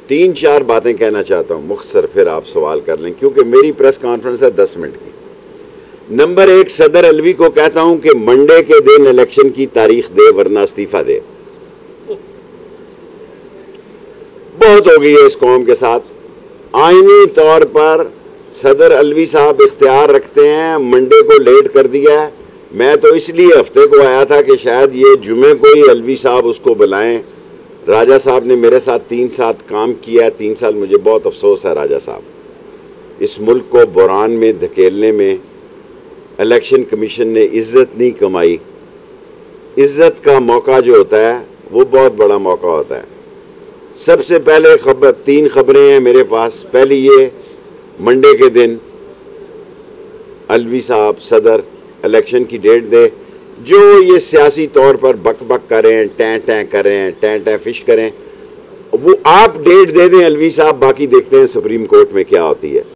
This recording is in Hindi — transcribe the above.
3-4 बातें कहना चाहता हूं मुख्तसर, फिर आप सवाल कर लें क्योंकि मेरी प्रेस कॉन्फ्रेंस है 10 मिनट की। नंबर 1, सदर अलवी को कहता हूं कि मंडे के दिन इलेक्शन की तारीख दे वरना इस्तीफा दे। बहुत हो गई है इस कौम के साथ। आईनी तौर पर सदर अलवी साहब इख्तियार रखते हैं, मंडे को लेट कर दिया है। मैं तो इसलिए हफ्ते को आया था कि शायद ये जुमे को ही अलवी साहब उसको बुलाएं। राजा साहब ने मेरे साथ 3 साल काम किया है, 3 साल। मुझे बहुत अफसोस है राजा साहब, इस मुल्क को बुरान में धकेलने में इलेक्शन कमीशन ने इज्जत नहीं कमाई। इज्जत का मौका जो होता है वो बहुत बड़ा मौका होता है। सबसे पहले 3 खबरें हैं मेरे पास। पहली ये, मंडे के दिन अलवी साहब सदर इलेक्शन की डेट दे। जो ये सियासी तौर पर बक बक करें, टैं टैं करें, टैं टैं फिश करें, वो आप डेट दे दें अलवी साहब, बाकी देखते हैं सुप्रीम कोर्ट में क्या होती है।